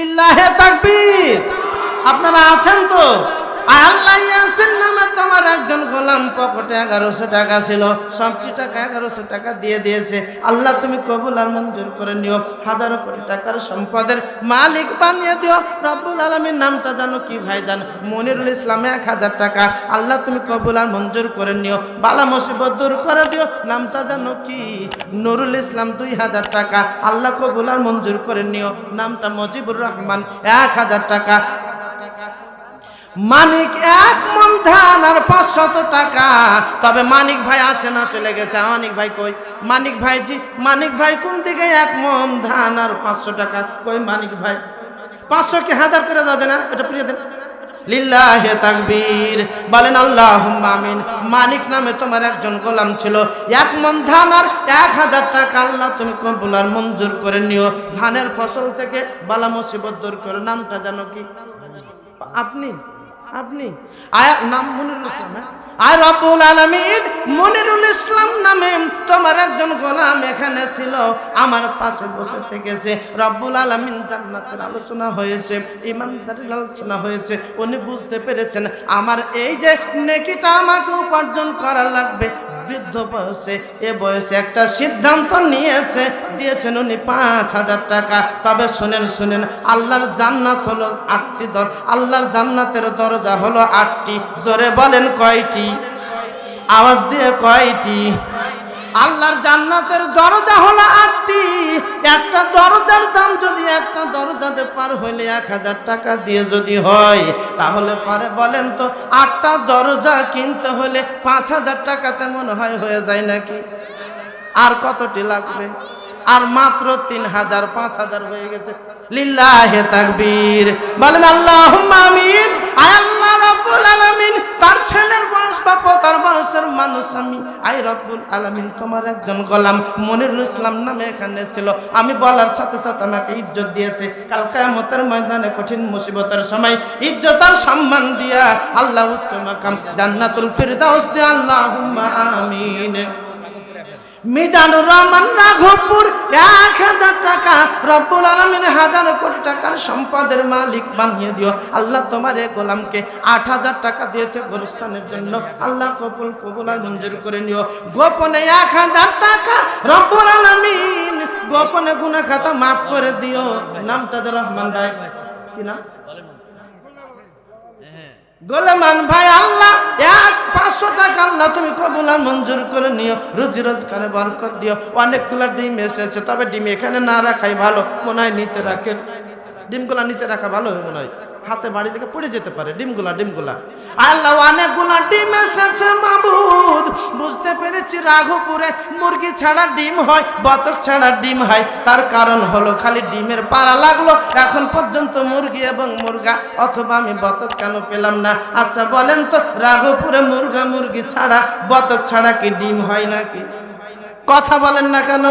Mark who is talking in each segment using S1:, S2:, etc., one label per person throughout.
S1: লিল্লাহে তাকবীর। আপনারা আছেন তো? আল্লাহ ইয়াসিন নামে তোমার একজন গোলাম পকেটে 1100 টাকা ছিল, সবটি টাকা 1100 টাকা দিয়ে দিয়েছে। আল্লাহ তুমি কবুল আর মঞ্জুর করে নিও, হাজারো কোটি টাকার সম্পদের মালিক বানিয়ে দিও রব্বুল আলামিন। নামটা জানো কি ভাইজান? মনিরুল ইসলাম 1000 টাকা। আল্লাহ তুমি কবুল আর মঞ্জুর করে নিও, বালা মুসিবত দূর করে দিও। নামটা জানো কি? নুরুল ইসলাম 2000 টাকা। আল্লাহ কবুল আর মঞ্জুর করে নিও। নামটা মজিবুর রহমান 1000 টাকা। মানিক 1 মন ধান আর 500 টাকা। তবে মানিক ভাই আছে না চলে গেছে? মানিক ভাই কই? মানিক ভাই জি, মানিক ভাই কোন দিকে? 1 মন ধান আর 500 টাকা কই মানিক ভাই? 500 কি 1000 করে দাও না? এটা পুরিয়ে দেন। লিল্লাহে তাকবীর, বলেন আল্লাহুম্মা আমিন। মানিক নামে তোমার একজন গোলাম ছিল, 1 মন ধান আর 1000 টাকা। আল্লাহ তুমি কবুল আর মঞ্জুর করে নিও, ধানের ফসল থেকে বালা মুসিবত দূর করো। নামটা জানো কি? আপনি আয়া নাম মনিরুল ইসলাম। আর রব্বুল আলামিন মনিরুল ইসলাম নামে তোমার একজন গোলাম এখানে ছিল, আমার পাশে বসে থেকেছে। রব্বুল আলামিন জান্নাতের আলোচনা হয়েছে, ইমানদারির আলোচনা হয়েছে। উনি বুঝতে পেরেছেন আমার এই যে নেকিটা আমাকে উপার্জন করা লাগবে। বৃদ্ধ বয়সে, এ বয়সে একটা সিদ্ধান্ত নিয়েছে, দিয়েছেন উনি 5000 টাকা। তবে শুনেন, আল্লাহর জান্নাত হলো 8টি দর। আল্লাহর জান্নাতের দরজা হলো 8টি। জোরে বলেন কয়টি? আওয়াজ দিয়ে কয়টি? আল্লাহর জান্নাতের দরজা হলো 8টি। একটা দরজার দাম যদি একটা দরজাতে পার হইলে 1000 টাকা দিয়ে যদি হয়, তাহলে পরে বলেন তো 8টা দরজা কিনতে হলে 5000 টাকা তেমন হয়ে যায় নাকি? আর কতটি লাগবে? আর মাত্র 3000, 5000 হয়ে গেছে। লিল্লাহে তাকবীর, বলেন আল্লাহুম্মা আমিন। আল্লাহ রাব্বুল আলামিন তার ছেলের বয়স বাপ তার বয়সের মানুষ আমি। আই রাব্বুল আলামিন তোমার একজন গোলাম মনিরুল ইসলাম নামে এখানে ছিল। আমি বলার সাথে সাথে আমাকে ইজ্জত দিয়েছে। কাল কিয়ামতের ময়দানে কঠিন মুসিবতের সময় ইজ্জত আর সম্মান দিয়া আল্লাহ উচ্চ মাকাম জান্নাতুল ফিরদাউস দিয়ে আল্লাহুম্মা আমিন। মিজানুর রহমান রাঘবপুর 1000 টাকা। রব্বুল আলামিন হাজার কোটি টাকার সম্পদের মালিক বানিয়ে দিও। আল্লাহ তোমার এই গোলামকে 8000 টাকা দিয়েছে গোরস্থানের জন্য। আল্লাহ কবুল আর মঞ্জুর করে নিও। গোপনে 1000 টাকা রব্বুল আলামিন গোপনে গুনাহ খাতা মাফ করে দিও। নামটা রহমান ভাই কি নাম? গোলামান ভাই। আল্লাহ 500 টাকা আল্লাহ তুমি কবুল আর মঞ্জুর করে নিও। রুজি রোজগারে বরকত দিও। অনেকগুলো ডিম এসেছে, তবে ডিম এখানে না রাখাই ভালো। মনে হয় নিচে রাখেন, ডিমগুলা নিচে রাখা ভালো হয় মনে হয়, হাতে বাড়ি থেকে পড়ে যেতে পারে ডিমগুলা। আল্লাহ অনেকগুলা ডিম এসেছে মাবুদ। বুঝতে পেরেছি রাঘবপুরে মুরগি ছাড়া ডিম হয়, বতক ছাড়া ডিম হয়। তার কারণ হলো খালি ডিমের পাড়া লাগলো, এখন পর্যন্ত মুরগি এবং মুরগা অথবা আমি বতক কেন পেলাম না? আচ্ছা বলেন তো রাঘবপুরে মুরগি ছাড়া বতক ছাড়া কি ডিম হয় নাকি? কথা বলেন না কেন?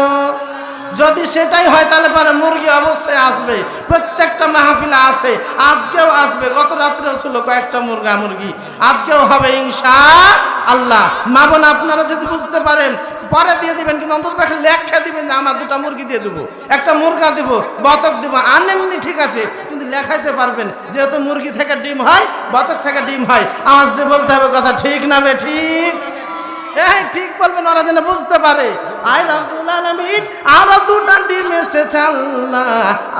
S1: যদি সেটাই হয় তাহলে পরে মুরগি অবশ্যই আসবে। প্রত্যেকটা মাহফিলে আসে, আজকেও আসবে। গত রাত্রেও ছিল কয়েকটা মুরগি, আজকেও হবে ইনশাআল্লাহ। মা বোন আপনারা যদি বুঝতে পারেন পরে দিয়ে দিবেন, কিন্তু অন্তত লেখা দিবেন যে আমার 2টা মুরগি দিয়ে দেবো, একটা মুরগা দিব, বতক দিব। আনেননি ঠিক আছে, কিন্তু লেখাইতে পারবেন যেহেতু মুরগি থেকে ডিম হয়, বতক থেকে ডিম হয়। আওয়াজ দিয়ে বলতে হবে কথা ঠিক না বে ঠিক? ঠিক বলবেন, ওরা যেন বুঝতে পারে। আই রাব্বুল আলামিন আরো 2টা ডিম এসেছে।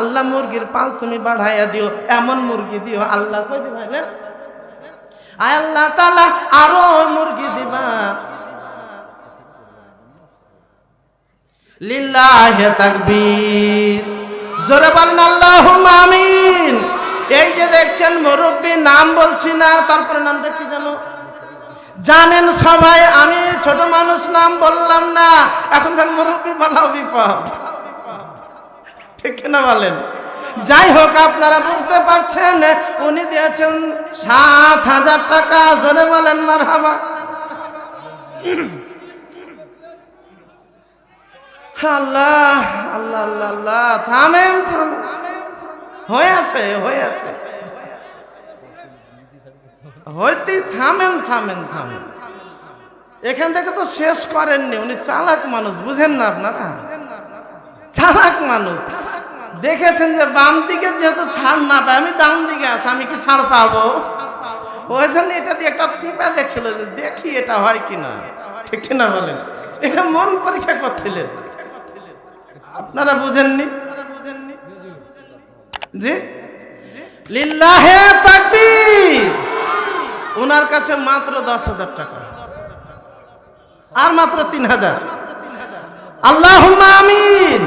S1: আল্লাহ মুরগির পাল তুমি বাড়াইয়া দিও, এমন মুরগি দিও আল্লাহ কইছে ভাইলেন। আয় আল্লাহ তাআলা আরো মুরগি দিবা। লিল্লাহি তাকবীর, জোরে বলেন আল্লাহুম্মা আমিন। এই যে দেখছেন মুরব্বি, নাম বলছি না, তারপরে নামটা কি জানো? জানেন সবাই, আমি ছোট মানুষ নাম বললাম না। এখনকার মুরব্বি বলাও বিপদ, ঠিক না বলেন? যাই হোক, আপনারা বুঝতে পারছেন উনি দিয়েছেন 7000 টাকা। জোরে বলেন মারহাবা। আল্লাহ আল্লাহ আল্লাহ আল্লাহ, থামেন। হয়েছে হইতে থামেন। এখান থেকে তো শেষ করেননি। উনি চালাক মানুষ, বুঝেন না আপনারা? চালাক মানুষ। দেখেছেন যে বাম দিকে যেহেতু ছাড় না পাই, আমি ডান দিকে আছি, আমি কি ছাড় পাবো? ওই জন্য এটা দিয়ে একটা টিপা দেখছিল যে দেখি এটা হয় কিনা, ঠিক কিনা বলেন? এটা মন পরীক্ষা করছিলেন, আপনারা বুঝেননি? জি, লিল্লাহে তাকবীর। ওনার কাছে মাত্র 10,000 টাকা আর মাত্র 3,000। আল্লাহুম্মা আমিন,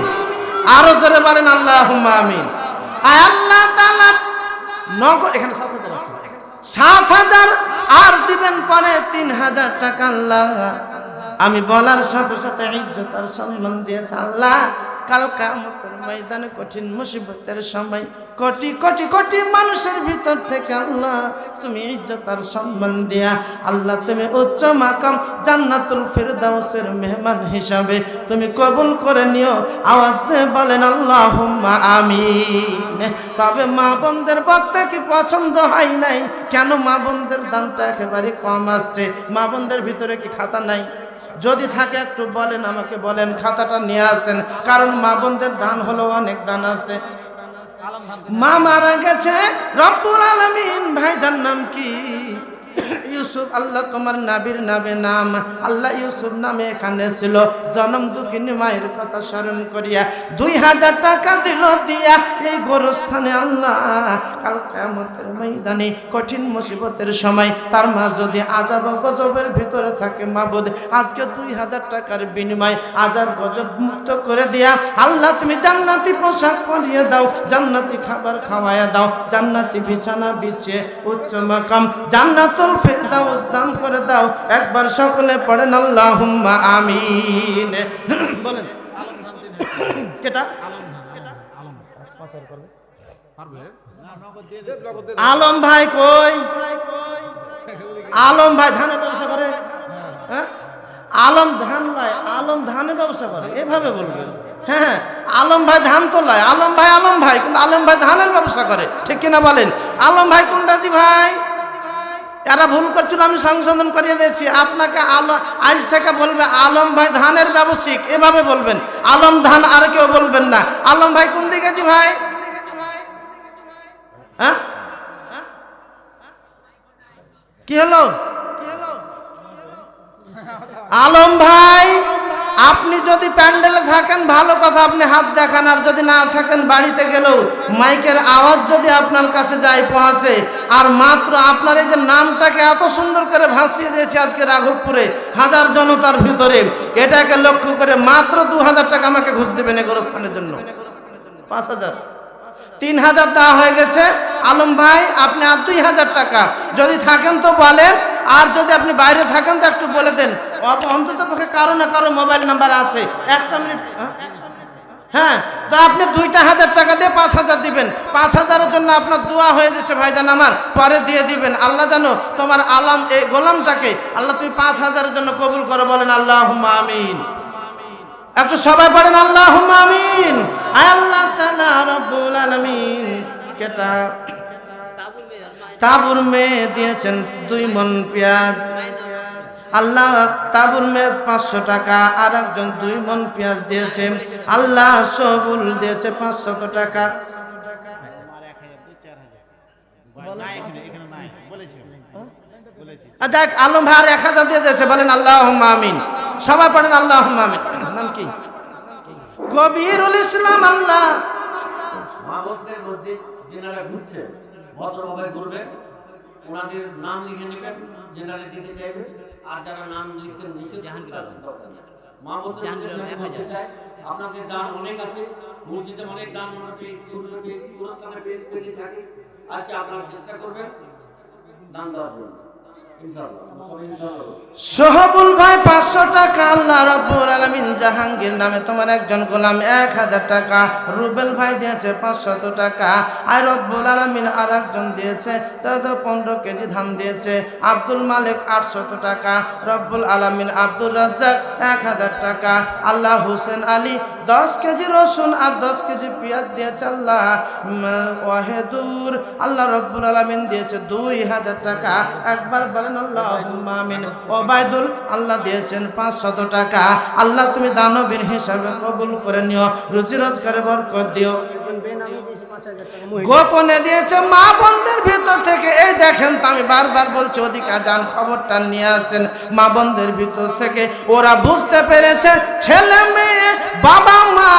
S1: আরো জোরে বলেন আল্লাহুম্মা আমিন। আল্লাহ তাআলা নগদ এখানে 7,000 আছে, 7,000 আর দিবেন পরে 3,000 টাকা। আল্লাহ আমি বলার সাথে সাথে ইজ্জত আর সম্মান দিয়েছে। আল্লাহ কাল কিয়ামতের ময়দানে কঠিন মুসিবতের সময় কোটি কোটি কোটি মানুষের ভিতর থেকে আল্লাহ তুমি ইজ্জত আর সম্মান দিয়া আল্লাহ তুমি উচ্চ মাকাম জান্নাতুল ফিরদাউসের মেহমান হিসাবে তুমি কবুল করে নিও। আওয়াজ দিয়ে বলেন আল্লাহুম্মা আমিন। তবে মা বোনদের বক্তা কি পছন্দ হয় নাই? কেন মা বোনদের দামটা একেবারে কম আসছে? মা বোনদের ভিতরে কি খাতা নাই? যদি থাকে একটু বলেন, আমাকে বলেন, খাতাটা নিয়ে আসেন, কারণ মা বোনদের দান হলো অনেক দান আছে। মা মারা গেছে, রব্বুল আলামিন ভাইজান নাম কি? ইউসুফ। আল্লাহ তোমার নাবির নামে নাম আল্লাহ ইউসুফ নামে এখানে ছিল। জনম দুঃখিনী মায়ের কথা স্মরণ করিয়া 2,000 টাকা দিল দিয়া এই গোরস্থানে আল্লাহ কাল কিয়ামতের ময়দানে কঠিন মুসিবতের সময় তার মা যদি আযাব গজবের ভিতরে থাকে, মাবুদ আজকে 2,000 টাকার বিনিময়ে আযাব গজব মুক্ত করে দিয়া আল্লাহ তুমি জান্নাতি পোশাক পরিয়ে দাও, জান্নাতি খাবার খাওয়ায়া দাও, জান্নাতি বিছানা বিছিয়ে উচ্চ মাকাম জান্নাতুল ফিরদাউস দান করে দাও। একবার সকলে পড়েন আল্লাহুম্মা আমিন। বলেন কেটা আলম ভাই কই? আলম ভাই ধানের ব্যবসা করে? হ্যাঁ, আলম ধান লাই, আলম ধানের ব্যবসা করে, এভাবে বলবেন। হ্যাঁ, আলম ভাই ধান তো লয়, আলম ভাই কিন্তু আলম ভাই ধানের ব্যবসা করে, ঠিক কিনা বলেন? আলম ভাই কোনটা? জি ভাই, এরা ভুল করছিল, আমি সংশোধন করিয়ে দিয়েছি। আপনাকে আজ থেকে বলবে আলম ভাই ধানের ব্যবসায়িক, এভাবে বলবেন। আলম ধান আর কেউ বলবেন না। আলম ভাই কোন দিকে? জি ভাই, হ্যাঁ কি হলো? আলম ভাই আপনি যদি প্যান্ডেলে থাকেন ভালো কথা, আপনি হাত দেখান, আর যদি না থাকেন বাড়িতে গেলেও মাইকের আওয়াজ যদি আপনার কাছে যায় পৌঁছে। আর মাত্র আপনার এই যে নামটাকে এত সুন্দর করে ভাসিয়ে দিয়েছে আজকে রাঘবপুরে হাজার জনতার ভিতরে, এটাকে লক্ষ্য করে মাত্র 2,000 টাকা আমাকে ঘুষ দেবেন এই গোরস্থানের জন্য। 5,000 3,000 দেওয়া হয়ে গেছে। আলম ভাই আপনি আর 2,000 টাকা যদি থাকেন তো বলেন, আর যদি আপনি বাইরে থাকেন তো একটু বলে দেন। অন্তত পক্ষে কারো না কারো মোবাইল নাম্বার আছে, একটা মিনিট। হ্যাঁ, তো আপনি 2,000 টাকা দিয়ে 5,000 দিবেন। 5,000-এর জন্য আপনার দোয়া হয়ে যাচ্ছে ভাইজান আমার, পরে দিয়ে দিবেন। আল্লাহ জানো তোমার আলম এই গোলামটাকে আল্লাহ তুমি 5,000-এর জন্য কবুল করে, বলেন আল্লাহুম্মা আমিন। একটু সবাই পড়েন আল্লাহুম্মা আমিন। আল্লাহ তাআলা রব্বুল আলামিন কেটা তাবুর মেয়ে দিয়েছেন 2 মণ পেঁয়াজ। আল্লাহ তাবুর মেয়ে 500 টাকা, আর একজন 2 মণ পেঁয়াজ দিয়েছে। আল্লাহ সবুল দিয়েছে 500 টাকা। যাক আলম ভাই 1,000 দিয়ে দিয়েছে, বলেন আল্লাহুম্মা আমিন। সবাই পড়েন আল্লাহুম্মা আমিন। নাম কি? কবিরুল ইসলাম। আল্লাহ
S2: মাহবুবদের মধ্যে যেনারা ঘুরছে ভদ্রভাবে ঘুরবেন, ওনাদের নাম লিখে নেবেন, যেনারা দিতে চাইবে। আর যারা নাম লিখতেন নিচে জাহাঙ্গীর আলম মাহবুবদের আপনাদের দান অনেক আছে, মসজিদে অনেক দান আমরা পেয়েছি, পুরস্কারে পেয়ে থাকি। আজকে আপনারা চেষ্টা করবেন দান দেওয়ার জন্য।
S1: সোহাবুল ভাই 500 টাকা। আল্লাহ রাব্বুল আলামিন জাহাঙ্গীর নামে তোমার একজন গোলাম 1,000 টাকা। রুবেল ভাই দিয়েছে 500 টাকা। আর রব্বুল আলামিন আর একজন দিয়েছে 15 কেজি ধান দিয়েছে। আব্দুল মালিক 800 টাকা। রব্বুল আলামিন আব্দুর রাজ্জাক 1,000 টাকা। আল্লাহ হোসেন আলী 10 কেজি রসুন আর 10 কেজি পেঁয়াজ দিয়েছে। আল্লাহ ওয়াহেদুর আল্লাহ রব্বুল আলামিন দিয়েছে 2,000 টাকা। একবার আল্লাহুম্মা আমিন। ওবাইদুল আল্লাহ দিয়েছেন 500 টাকা। আল্লাহ তুমি দানবীর হিসাবে কবুল করে নিও, রুজি রোজগারে বরকত দিও।
S3: বেনামে দিয়েছে 5,000 টাকা মহিলা।
S1: গোপনে দিয়েছে মা বোনদের ভিতর থেকে। এই দেখেন তো, আমি বারবার বলছি ওদিকে যান, খবরটা নিয়ে আসেন। মা বোনদের ভিতর থেকে ওরা বুঝতে পেরেছে ছেলে মেয়ে বাবা মা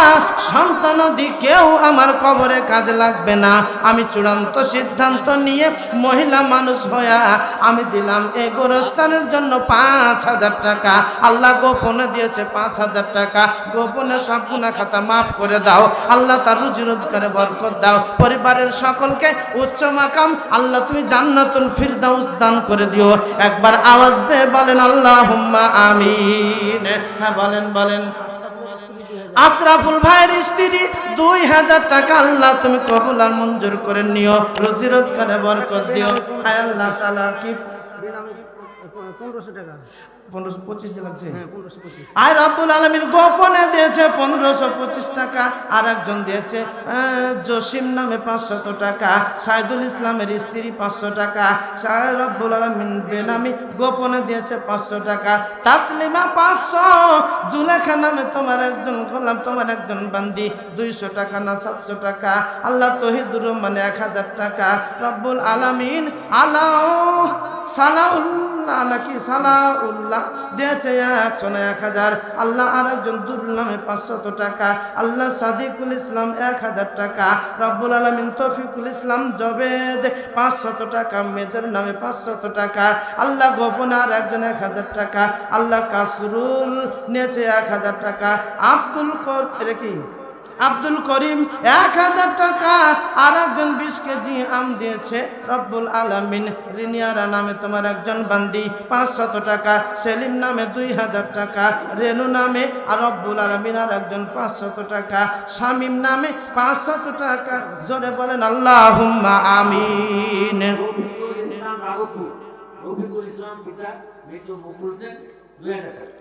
S1: সন্তানাদি কেউ আমার কবরে কাজে লাগবে না। আমি চূড়ান্ত সিদ্ধান্ত নিয়ে মহিলা মানুষ হইয়া আমি দিলাম এই গোরস্থানের জন্য 5,000 টাকা। আল্লাহ গোপনে দিয়েছে 5,000 টাকা। গোপনে সব গুনাহ খাতা মাফ করে দাও আল্লাহ, তার রুজি রোজগারে বরকত দাও, পরিবারের সকলকে উচ্চ মাকাম আল্লাহ তুমি জান্নাতুল ফিরদাউস দান করে দিও। একবার আওয়াজ দিয়ে বলেন আল্লাহুম্মা আমিন। হ্যাঁ বলেন বলেন। আশরাফুল ভাইয়ের স্ত্রী 2,000 টাকা আল্লাহ তুমি কবুল আর মঞ্জুর করে নিও, রুজি রোজগারে বরকত দিও। হায় আল্লাহ তাআলা কি
S3: বেনামে 1500 টাকা।
S1: 1525 লাগছে।
S3: হ্যাঁ 1525।
S1: আর রব্বুল আলামিন গোপনে দিয়েছে 1525 টাকা। আর একজন দিয়েছে জসিম নামে 500 টাকা। সাইদুল ইসলামের স্ত্রী 500 টাকা। সাহেব রব্বুল আলামিন বেনামি গোপনে দিয়েছে 500 টাকা। তাসলিমা 500। জুলেখা নামে তোমার একজন গোলাম, তোমার একজন বান্দি 200 টাকা না 700 টাকা। আল্লাহ তহিদুর রহমান 1000 টাকা। রব্বুল আলামিন সালাউল্লাহ নাকি সালাউল্লাহ দিয়েছে 100 আল্লাহ। আর একজন দুল নামে 500 টাকা। আল্লাহ সাদিকুল ইসলাম 1000 টাকা। রব্বুল আলামিন তৌফিকুল ইসলাম জবেদ 500 টাকা। মেজর নামে 500 টাকা। আল্লাহ গোপনে আর একজন 1000 টাকা। আল্লাহ কাসরুল নিয়েছে 1000 টাকা। আব্দুল করিম 1000 টাকা। আর একজন 20 কেজি আম দিয়েছে রব্বুল আলামিন। রিনিয়ারা নামে তোমার একজন বান্দি 500 টাকা। সেলিম নামে 2000 টাকা। রেনু নামে আর রব্বুল আলামিন আর একজন 500 টাকা। শামিম নামে 500 টাকা। জোরে বলেন আল্লাহুম্মা আমিন।
S2: রফিকুল ইসলাম পিতা মৃত্যু বকুল সেন 2000 টাকা।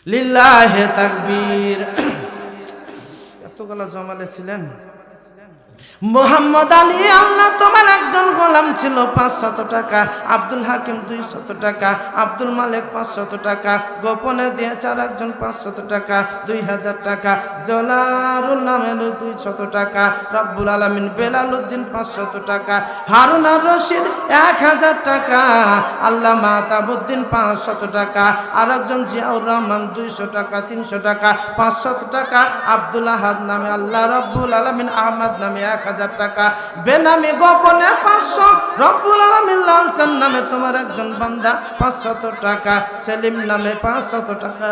S1: লিল্লাহে তাকবীর। এতগুলো জমালে ছিলেন। মোহাম্মদ আলী আল্লাহ তোমার একজন গোলাম ছিল 500 টাকা। আব্দুল হাকিম 200 টাকা। আব্দুল মালিক 500 টাকা। গোপনে দিয়েছে আর একজন 500 টাকা 2000 টাকা। জলারুল নামের 200 টাকা। রব্বুল আলামিন বেলাল উদ্দিন 500 টাকা। হারুন আর রশিদ 1000 টাকা। আল্লাহ মাহতাবুদ্দিন 500 টাকা। আর একজন জিয়াউর রহমান 200 টাকা 300 টাকা 500 টাকা। আব্দুল আহাদ নামে আল্লাহ রব্বুল আলামিন আহমদ নামে 1000 টাকা। বেনামি গোপনে 500। রব্বুল আলামিন লালচান নামে তোমার একজন বান্দা 500 টাকা। সেলিম নামে 500 টাকা।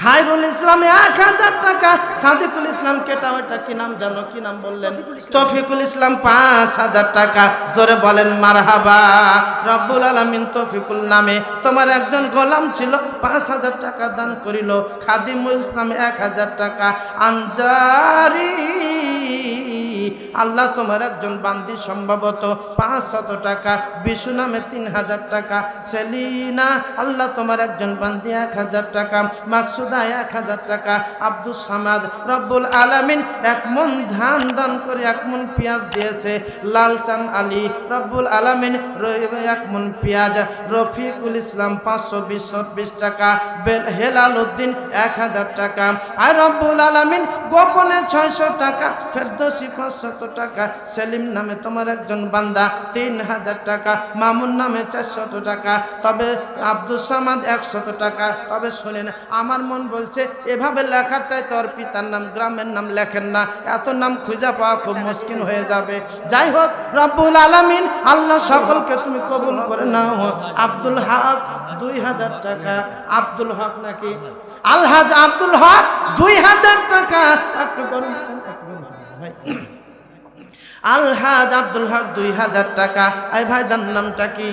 S1: খায়রুল ইসলাম 1000 টাকা। সাদিকুল ইসলাম কেটা ওইটা কি নাম জানো, কি নাম বললেন? তৌফিকুল ইসলাম 5000 টাকা। জোরে বলেন মারহাবা। রব্বুল আলামিন তৌফিকুল নামে তোমার একজন গোলাম ছিল 5000 টাকা দান করিল। খাদিমুল ইসলাম 1000 টাকা। আনজারি আল্লাহ তোমার একজন বান্দি সম্ভবত 500 টাকা। বিশু নামে 3000 টাকা। সেলিনা আল্লাহ তোমার একজন বান্দি 1000 টাকা। মাকসুদা 1000 টাকা। আব্দুল সামাদ রব্বুল আলামিন 1 মণ ধান দান করে 1 মণ পেঁয়াজ দিয়েছে। লালচান আলী রব্বুল আলামিন 1 মণ পেঁয়াজ। রফিকুল ইসলাম 520 টাকা। হেলাল উদ্দিন 1000 টাকা। আর রব্বুল আলামিন গোপনে 600 টাকা। ফেরদৌসি 500 টাকা। সেলিম নামে তোমার একজন বান্দা 3000 টাকা। মামুন নামে 400 টাকা। তবে আব্দুল সামাদ 100 টাকা। তবে শুনেন, আমার মন বলছে এভাবে লেখার চাইতে ওর পিতার নাম গ্রামের নাম লেখেন না, এত নাম খুঁজে পাওয়া খুব মুশকিল হয়ে যাবে। যাই হোক, রব্বুল আলামিন আল্লাহ সকলকে তুমি কবুল করে নাও। আব্দুল হক 2000 টাকা। আব্দুল হক নাকি আলহাজ আব্দুল হক 2000 টাকা। একটু করুন ভাই। আলহাজ আব্দুল হক 2000 টাকা। এই ভাইজান নামটা কি?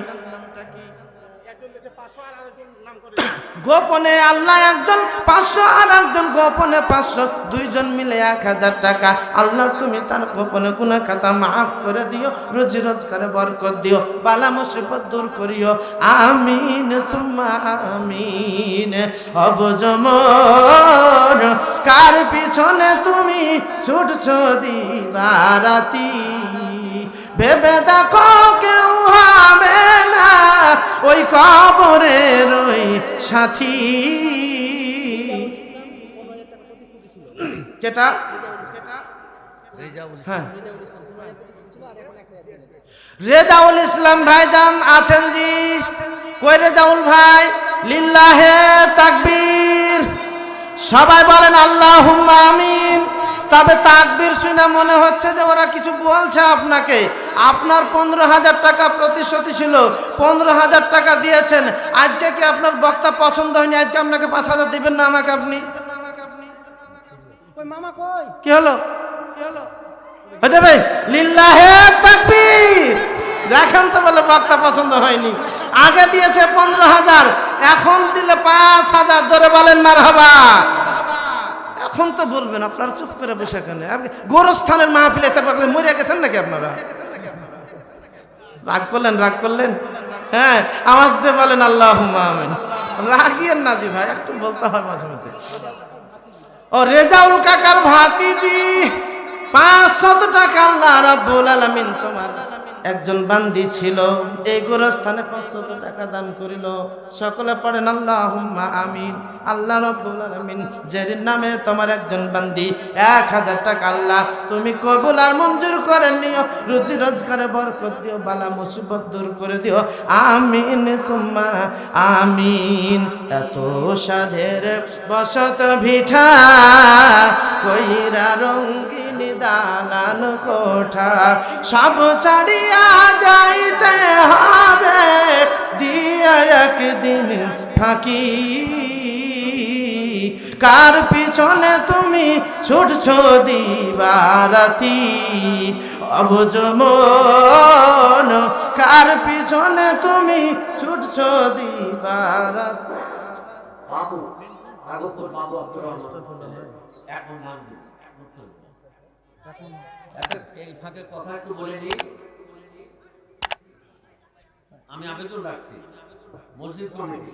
S1: গোপনে আল্লাহ একজন 500 আর একজন গোপনে 500, দুইজন মিলে 1000 টাকা। আল্লাহ তুমি তার গোপনে গুনাহ খাতা মাফ করে দিও, রুজি রোজগারে বরকত দিও, বালা মুসিবত দূর করিও। আমিন সুম্মা আমিন। অবজমর কার পিছনে তুমি ছুটছো দিবারাতি, ভেবে দেখো কেউ হবে না ওই কবরের ওই সাথী। কেটা? হ্যাঁ, রেজাউল ইসলাম ভাইজান আছেন জি? কই রেজাউল ভাই? লিল্লাহে তাকবীর। সবাই বলেন আল্লাহুম্মা আমিন। তবে তাকবীর শুনে মনে হচ্ছে যে ওরা কিছু বলছে আপনাকে। আপনার 15,000 টাকা প্রতিশ্রুতি ছিল, 15,000 টাকা দিয়েছেন। আজকে কি আপনার বক্তা পছন্দ হয়নি? আজকে আপনাকে 5,000 দিবেন না আমাকে আপনি?
S3: কই মামা কই?
S1: কি হলো? হতে ভাই লিল্লাহে তাকবীর। দেখেন তো, বলে বক্তা পছন্দ হয়নি। আগে দিয়েছে 15,000, এখন দিলে 5,000। জোরে বলেন মারহাবা। এখন তো বলবেন, আপনারা চুপ করে বসে কেন? গোরস্থানের মাহফিলে এসে বললেন মরে গেছেন নাকি আপনারা? রাগ করলেন? রাগ করলেন? হ্যাঁ, আওয়াজ দিয়ে বলেন আল্লাহুম্মা আমিন। রাগিয়েন না জি ভাই, একটু বলতে হয় মাঝে মধ্যে। ও রেজাউল কাকার ভাতিজি, 500 টাকা আল্লাহ রাব্বুল আলামিন তোমার একজন বান্দি ছিল, এই গোরস্থানে 500 টাকা দান করিল। সকলে পড়েন আল্লাহুম্মা আমিন। আল্লাহ রাব্বুল আলামিন যার নামে তোমার একজন বান্দি 1000 টাকা আল্লাহ তুমি কবুল আর মঞ্জুর করে নিও। রুজি রোজগারে বরকত দিও, বালা মুসিবত দূর করে দিও। আমিন সুম্মা আমিন। এত সাধের বসত ভিটা কইরা রঙ্গিন দালান কোঠা, সব ছাড়িয়া যাইতে হবে দিয়া একদিন ফাঁকি। কার পিছনে তুমি ছুটছো দিবারাতি অবুঝ মন, কার পিছনে তুমি ছুটছো দিবারাতি।
S2: বাবু আগত বাবু আব্দুর রহমান এখন নাম দিন। এই ফাঁকে কথা একটু বলে নিই। আমি আবেদন রাখছি মসজিদ কমিটি,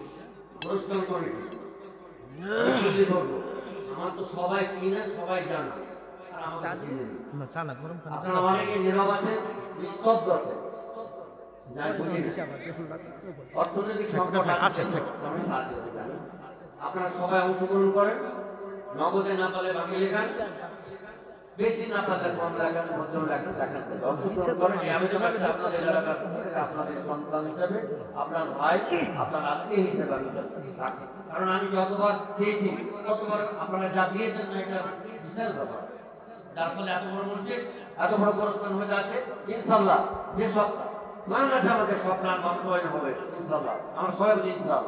S2: পুরস্কার কমিটি, আমার তো সবাই চিনে, সবাই জানে, আর আমাকে চিনে না। আপনারা অনেকে নীরব আছেন, স্তব্ধ আছেন, অর্থনৈতিক সংকট আছে, সমস্যা আছে। আপনারা সবাই অংশগ্রহণ করেন। নগদে না পালে বাকি লেখান, বেশি না পারলে কম রাখান, মধ্যম রাখান, অংশগ্রহণ করেন। এই আবেদন আছে আপনাদের এলাকার, আপনাদের সন্তান হিসেবে, আপনার ভাই, আপনার আত্মীয় হিসেবে আমি রাখছি। কারণ আমি যতবার চেয়েছি ততবার আপনারা যা দিয়েছেন না, এটা বিশাল ব্যাপার। যার ফলে এত বড় মসজিদ, এত বড় প্রস্থান হয়ে যাচ্ছে। ইনশাল্লাহ যে সব বাংলাদেশে আমাদের স্বপ্ন বাস্তবায়ন হবে ইনশাল্লাহ, আমরা সবাই বলি ইনশাল্লাহ।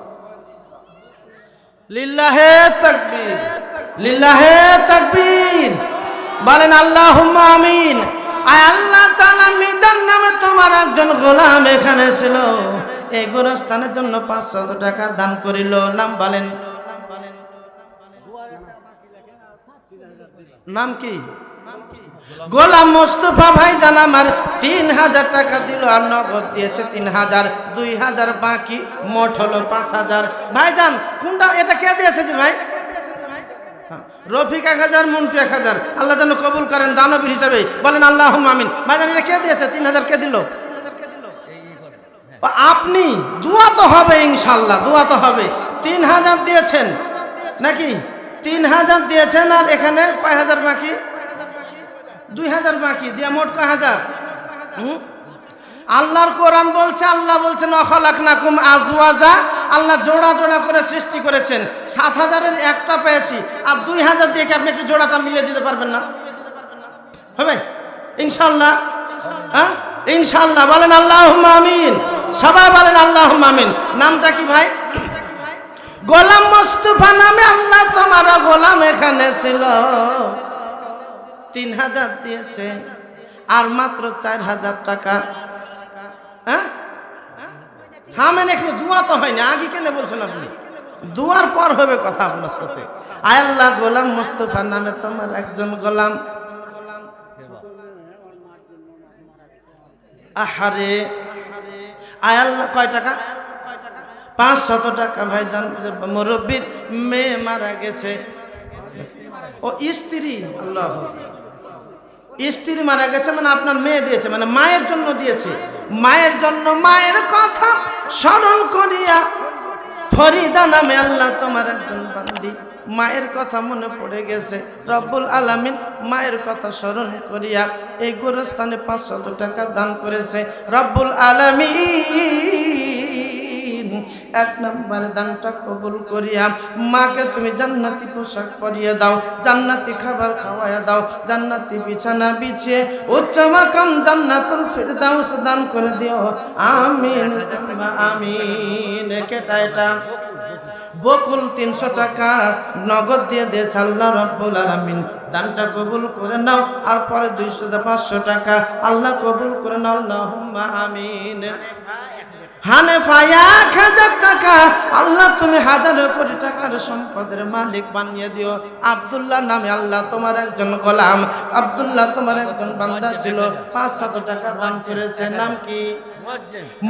S1: লিল্লাহে তাকবীর, লিল্লাহে তাকবীর। বলেন আল্লাহুম্মা আমিন। আয় আল্লাহ তাআলা, মিজান নামে তোমার একজন গোলাম এখানে ছিল, এই গোরস্থানের জন্য 500 টাকা দান করিল। নাম বলেন, নাম কি? গোলাম মোস্তফা ভাইজান আমার 3000 টাকা দিল, আর নগদ দিয়েছে 3000, 2000 বাকি, মোট হলো 5000। ভাইজান কোনটা? এটা কে দিয়েছে জি ভাই? রফিক 1000, মন্টু 1000। আল্লাহ যেন কবুল করেন দানবীর হিসাবে। বলেন আল্লাহুম্মা আমিন। ভাইজান এটা কে দিয়েছে? 3000 কে দিল? আপনি। দোয়া তো হবে ইনশাআল্লাহ, দোয়া তো হবে। 3000 দিয়েছেন নাকি? 3000 দিয়েছেন, আর এখানে কয় হাজার বাকি? 2000 বাকি, দিয়ে মোট কয় হাজার? আল্লাহর কোরআন বলছে, আল্লাহ বলছেন ওয়াখালাকনাকুম আজওয়াজা, আল্লাহ জোড়া জোড়া করে সৃষ্টি করেছেন। 7000-এর একটা পেয়েছি, আর 2000 দিয়ে কি আপনি একটু জোড়াটা মিলিয়ে দিতে পারবেন না? হবে ইনশাআল্লাহ? হ্যাঁ ইনশাআল্লাহ। বলেন আল্লাহুম্মা আমিন। সবাই বলেন আল্লাহুম্মা আমিন। নামটা কি ভাই? গোলাম মোস্তফা নামে আল্লাহ তোমার গোলাম এখানে ছিল, 3000 দিয়েছে, আর মাত্র 4000 টাকা। হ্যাঁ থামেন, এখানে দোয়া তো হয়নি। আগে কেন বলছেন আপনি? দোয়ার পর হবে কথা আপনার সাথে। আয় আল্লাহ, গোলাম মোস্তফা নামে তোমার একজন গোলাম, আহারে আয় আল্লাহ, কয় টাকা? 500 টাকা। ভাইজান মুরব্বীর মেয়ে মারা গেছে, ও স্ত্রী, আল্লাহ স্ত্রী মারা গেছে মানে আপনার মেয়ে দিয়েছে, মানে মায়ের জন্য দিয়েছে। মায়ের জন্য মায়ের কথা স্মরণ করিয়া ফরিদা নামে আল্লাহ তোমার একজন বান্দি, মায়ের কথা মনে পড়ে গেছে। রব্বুল আলামিন মায়ের কথা স্মরণ করিয়া এই গোরস্থানে 500 টাকা দান করেছে। রব্বুল আলামিন 1 নম্বর দানটা কবুল করিয়া মাকে তুমি জান্নাতি পোশাক পরিয়ে দাও, জান্নাতি খাবার খাওয়াইয়া দাও, জান্নাতি বিছানা বিছিয়ে উচ্চ মাকাম জান্নাতুল ফিরদাউস দান করে দিও। আমিন আমিন। কেটা এটা বকুল 300 টাকা নগদ দিয়ে দিয়েছে আল্লাহ রাব্বুল আলামিন। দানটা কবুল করে নাও। আর পরে 500 টাকা আল্লাহ কবুল করে নাও। আল্লাহুম্মা আমিন। হানেফা 1000 টাকা আল্লাহ তুমি হাজারো কোটি টাকার সম্পদের মালিক বানিয়ে দিও। আব্দুল্লাহ নামে আল্লাহ তোমার একজন গোলাম, আব্দুল্লাহ তোমার একজন বান্দা ছিল, 500 টাকা দান করেছে। নাম কি?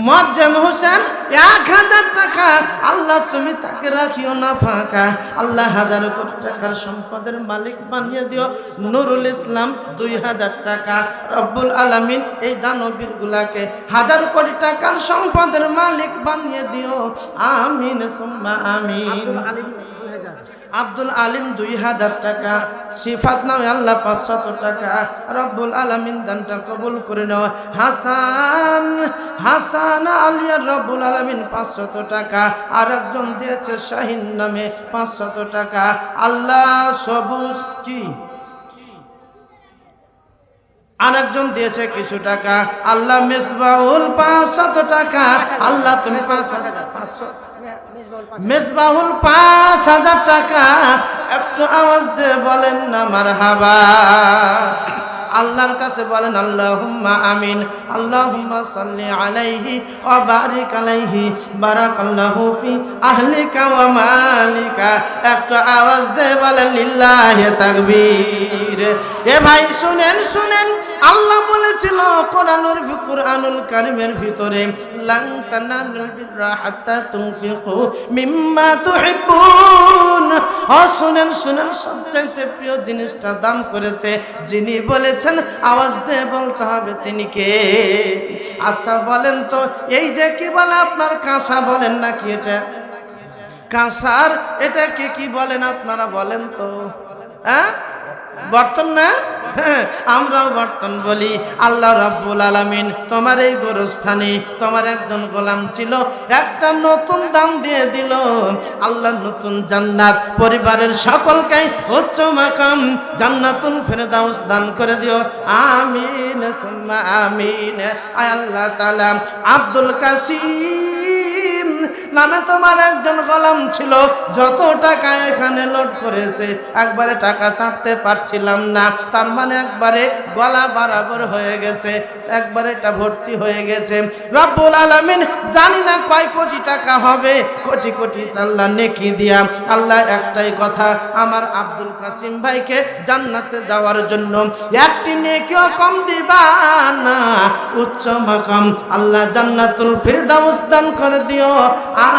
S1: মুয়াজ্জেম হোসেন। 1000 টাকা আল্লাহ তুমি তাকে রাখিও না ফাঁকা, আল্লাহ হাজারো কোটি টাকার সম্পদের মালিক বানিয়ে দিও। নুরুল ইসলাম 2000 টাকা রব্বুল আলামিন এই দানবীর গুলাকে হাজার কোটি টাকার সম্পদের মালিক বানিয়ে দিও। আমিন সুম্মা আমিন। আব্দুল আলিম 2000 টাকা। সিফাত নামে আল্লাহ 500 টাকা রব্বুল আলামিন দানটা কবুল করে নাও। হাসান আলিয়ার রব্বুল আলামিন 500 টাকা। আর একজন দিয়েছে শাহিন নামে 500 টাকা। আল্লাহ সবুজ কি আর একজন দিয়েছে কিছু টাকা। আল্লাহ মেসবাহুল 500 টাকা। আল্লাহ তুমি 500 মেসবাহুল 5000 টাকা। একটু আওয়াজ দিয়ে বলেন না মারহাবা। আল্লাহর কাছে বলেন আল্লাহুম্মা আমিন। আল্লাহুম্মা সাল্লি আলাইহি ওয়া বারিক আলাইহি, বারাকাল্লাহু ফি আহলিকা ওয়া মালিকা। একটা আওয়াজ দিয়ে বলেন লিল্লাহি তাকবীর। এ ভাই শুনেন শুনেন, আল্লাহ বলেছিল কোরআনুল কারীমের ভিতরে লান তানালুল বিররা হাত্তা তুনফিকু মিম্মা তুহিব্বুন। শুনেন শুনেন, সবচেয়ে প্রিয় জিনিসটা দান করেছে যিনি বলেছেন, আওয়াজ দিয়ে বলতে হবে তিনি কে? আচ্ছা বলেন তো, এই যে কি বলে আপনার কাঁসা বলেন নাকি এটা কাঁসার, এটাকে কি বলেন আপনারা বলেন তো? হ্যাঁ বর্তন না? আমরাও বর্তন বলি। আল্লাহ রাব্বুল আলামিন তোমার এই গোরস্থানে তোমার একজন গোলাম ছিল, একটা নতুন দাম দিয়ে দিল। আল্লাহ নতুন জান্নাত পরিবারের সকলকে উচ্চ মাকাম জান্নাতুল ফিরদাউস দান করে দিও। আমিন সুম্মা আমিন। আয় আল্লাহ তাআলা, আব্দুল কাসিম নামে তোমার একজন গোলাম ছিল, যত টাকা এখানে লোড করেছে একবারে টাকা ছাড়তে পারছিলাম না। তার মানে একবারে গলা বরাবর হয়ে গেছে, একবারে এটা ভর্তি হয়ে গেছে। রব্বুল আলামিন জানি না কয় কোটি টাকা হবে, কোটি কোটি আল্লাহ নেকি দিয়া। আল্লাহ একটাই কথা, আমার আব্দুল কাসিম ভাইকে জান্নাতে যাওয়ার জন্য একটি নেকিও কম দিবা না, উচ্চ মাকাম আল্লাহ জান্নাতুল ফিরদাউস দান করে দিও।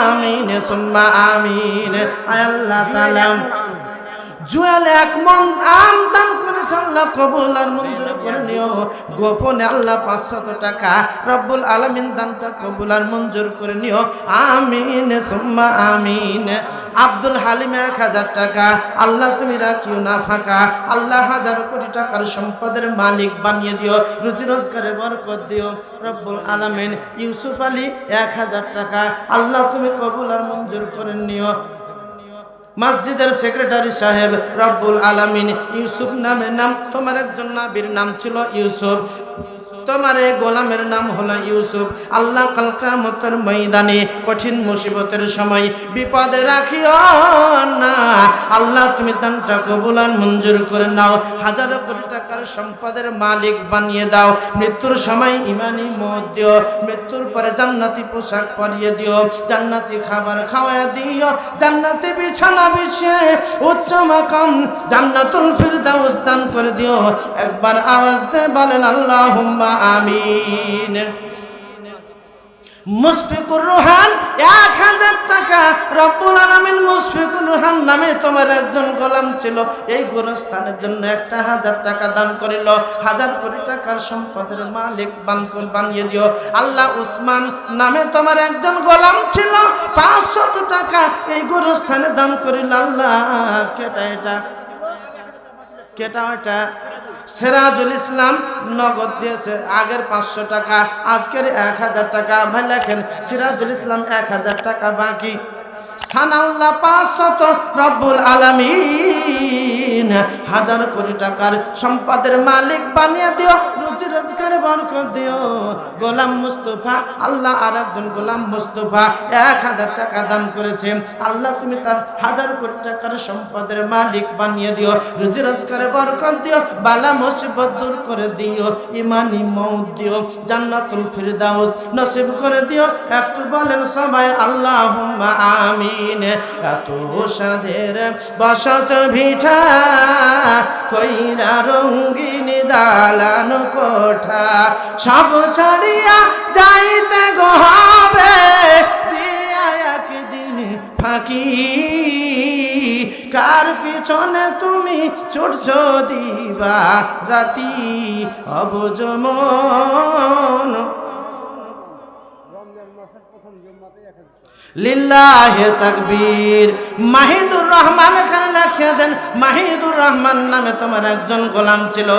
S1: আমিন সুম্মা আমিন। আয় আল্লাহ তাআলা, জুয়েল 1 মণ আম দান করেছে, আল্লাহ কবুল আর মঞ্জুর করে নিও। গোপনে আল্লাহ 500 টাকা রব্বুল আলামিন দানটা কবুল আর মঞ্জুর করে নিও। আমিন সুম্মা আমিন। আব্দুল হালিম 1000 টাকা আল্লাহ তুমি রাখিও না ফাঁকা, আল্লাহ হাজার কোটি টাকার সম্পদের মালিক বানিয়ে দিও, রুজি রোজগারে বরকত দিও রব্বুল আলামিন। ইউসুফ আলী 1000 টাকা আল্লাহ তুমি কবুল আর মঞ্জুর করে নিও। মসজিদের সেক্রেটারি সাহেব রব্বুল আলামিন ইউসুফ নামে নাম, তোমার একজন নবীর নাম ছিল ইউসুফ, তোমার এই গোলামের নাম হলো ইউসুফ। আল্লাহ কাল কিয়ামতের ময়দানে কঠিন মুসিবতের সময় বিপদে রাখিও না, আল্লাহ তুমি দানটা কবুল আর মঞ্জুর করে নাও, হাজারো কোটি টাকার সম্পদের মালিক বানিয়ে দাও। মৃত্যুর সময় ইমানি মত দিও, মৃত্যুর পরে জান্নাতি পোশাক পরিয়ে দিও, জান্নাতি খাবার খাওয়ায় দিও, জান্নাতি বিছানা বিছিয়ে উচ্চ মাকাম জান্নাতুল ফিরদাউস দান করে দিও। একবার আওয়াজ দিয়ে বলেন আল্লাহুম্মা আমিন। মুশফিকুর রোহান 1000 টাকা। রব্বুল আলামিন মুশফিকুর রোহান নামে তোমার একজন গোলাম ছিল, এই গোরস্থানের জন্য 1000 টাকা দান করিল। 1000 কোটি টাকার সম্পদের মালিক বানিয়ে দিও আল্লাহ। উসমান নামে তোমার একজন গোলাম ছিল, 500 টাকা এই গোরস্থানে দান করিল আল্লাহ। কেটা এটা সিরাজুল ইসলাম নগদ দিয়েছে, আগের 500 টাকা, আজকের 1000 টাকা। ভাই লেখেন সিরাজুল ইসলাম 1000 টাকা বাকি। সানাউল্লাহ 500, রব্বুল আলামিন 1000 কোটি টাকার সম্পদের মালিক বানিয়ে দিও, রুজি রোজগারে বরকত দিও। গোলাম মুস্তফা আল্লাহ আর একজন গোলাম মুস্তফা 1000 টাকা দান করেছে আল্লাহ, তুমি তার 1000 কোটি টাকার সম্পদের মালিক বানিয়ে দিও, রুজি রোজগারে বরকত দিও, বালা মুসিবত দূর করে দিও, ইমানি মউত দিও, জান্নাতুল ফিরদাউস নসিব করে দিও। একটু বলেন সবাই আল্লাহুম্মা আমিন। এত সাধের বসত ভিটা কইরা রঙ্গিন দালান কোঠা, সব ছাড়িয়া যাইতে গো হবে দিয়া একদিন ফাঁকি। কার পিছনে তুমি ছুটছো দিবা রাতি অবুঝ মন। লিল্লাহে তাকবীর। মাহিদুর রহমান খান লিখে দেন, মাহিদুর রহমান নামে তোমার একজন গোলাম ছিল,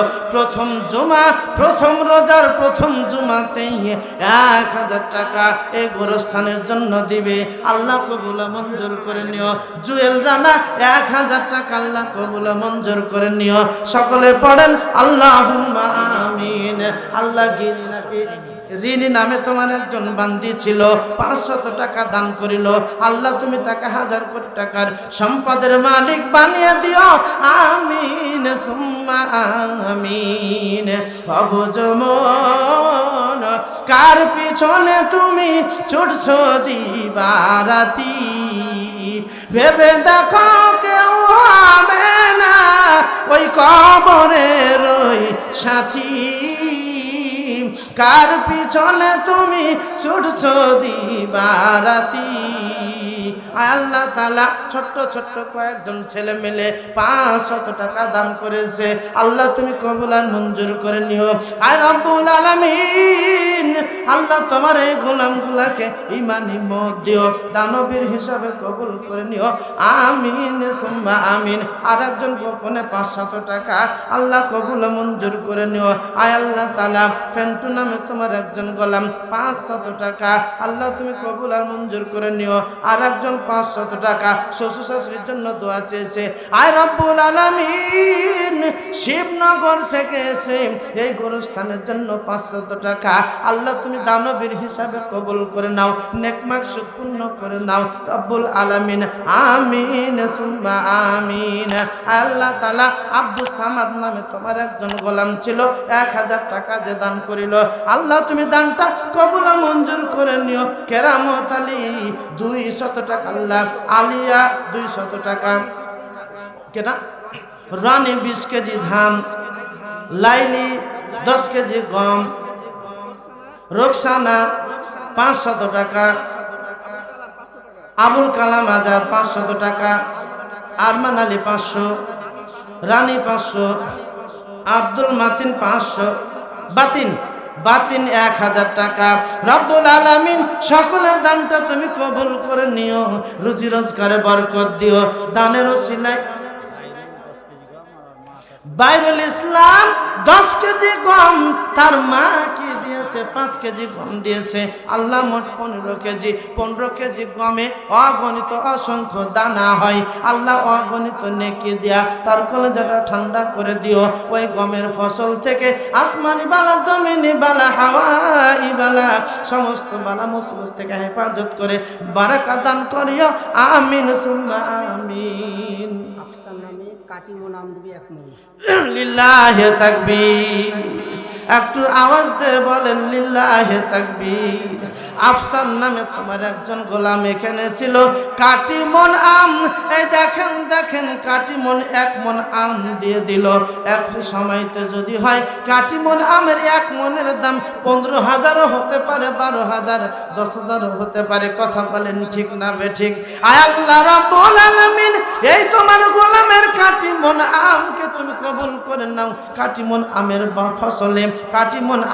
S1: প্রথম রোজার প্রথম জুমাতেই 1000 টাকা এই গোরস্থানের জন্য দিবে আল্লাহ কবুল মঞ্জুর করে নিও। জুয়েল রানা 1000 টাকা আল্লাহ কবুল মঞ্জুর করে নিও। সকলে পড়েন আল্লাহুম্মা আমিন। আল্লাহ রিনি নামে তোমার একজন বান্দি ছিল, 500 টাকা দান করিল আল্লাহ, তুমি তাকে 1000 কোটি টাকার সম্পদের মালিক বানিয়ে দিও। আমিন সুম্মা আমিন। অবুঝ মন কার পিছনে তুমি ছুটছো দিবা রাতি, ভেবে দেখো কেউ হবে না ওই কবরের ওই সাথী। কার পিছনে তুমি ছুটছো দিবা রাতি। আল্লাহ তাআলা ছোট্ট ছোট্ট কয়েকজন ছেলে মিলে 500 টাকা দান করেছে আল্লাহ, তুমি কবুল আর মঞ্জুর করে নিও। আর রব্বুল আলামিন আল্লাহ তোমার এই গোলামগুলাকে ইমানি মত দিও, দানবীর হিসাবে কবুল করে নিও। আমিন সুম্মা আমিন। আর একজন গোপনে 500 টাকা আল্লাহ কবুল মঞ্জুর করে নিও। আয় আল্লাহ তাআলা ফেন্টু নামে তোমার একজন গোলাম 500 টাকা আল্লাহ তুমি কবুল আর মঞ্জুর করে নিও। আর একজন 500 টাকা শ্বশুর শাশুড়ির জন্য দোয়া চেয়েছে। আয় রব্বুল আলামিন শিবনগর থেকে এসে এই গোরস্থানের জন্য 500 টাকা আল্লাহ তুমি দানবীর হিসাবে কবুল করে নাও, নেক মাকসুদ পূর্ণ করে নাও রব্বুল আলামিন। আমিন সুম্মা আমিন। আল্লাহ তাআলা আব্দুস সামাদ নামে তোমার একজন গোলাম ছিল, 1000 টাকা যে দান করিল আল্লাহ তুমি দানটা কবুল মঞ্জুর করে নিও। কেরামত আলী 200 টাকা আল্লাহ, আলিয়া 200 টাকা, কেনা রানী 20 কেজি ধান, লাইলি 10 কেজি গম, রোকসানা 500 টাকা, আবুল কালাম আজাদ 500 টাকা, আরমান আলী 500, রানী 500, আব্দুল মাতিন 500, বাতিন 1000 টাকা। রব্বুল আলামিন সকলের দানটা তুমি কবুল করে নিও, রুজি রোজগারে বরকত দিও। দানের ওসিলায় বাইরুল ইসলাম 10 কেজি গম, তার মা কি দিয়েছে 5 কেজি গম দিয়েছে আল্লাহ, মোট 15 কেজি। 15 কেজি গমে অগণিত অসংখ্য দানা হয় আল্লাহ, অগণিত নেকি দিয়া তার কলেজাটা ঠান্ডা করে দিও। ওই গমের ফসল থেকে আসমানি বালা, জমিনি বালা, হাওয়াই বালা, সমস্ত বালা মুসিবত থেকে হেফাজত করে বারাকা দান করিও। আমিন সুম্মা আমিন।
S3: আফসার নামে কাটিমো নাম দিবি 1 মণ।
S1: লিল্লাহি তাকবীর। একটু আওয়াজ দিয়ে বলেন লিল্লাহে তাকবীর। আফসার নামে তোমার একজন গোলাম এখানে ছিল, কাটিমন আম, এই দেখেন দেখেন কাটিমন 1 মণ আম দিয়ে দিল। একটু সময়তে যদি হয় কাটিমন আমের 1 মণের দাম 15,000 হতে পারে, 12,000, 10,000 হতে পারে। কথা বলেন ঠিক না বেঠিক? আয় আল্লাহ রাব্বুল আলামিন, এই তোমার গোলামের কাটিমন আমকে তুমি কবুল করে নাও। কাটিমন আমের ফসলে কাটিমন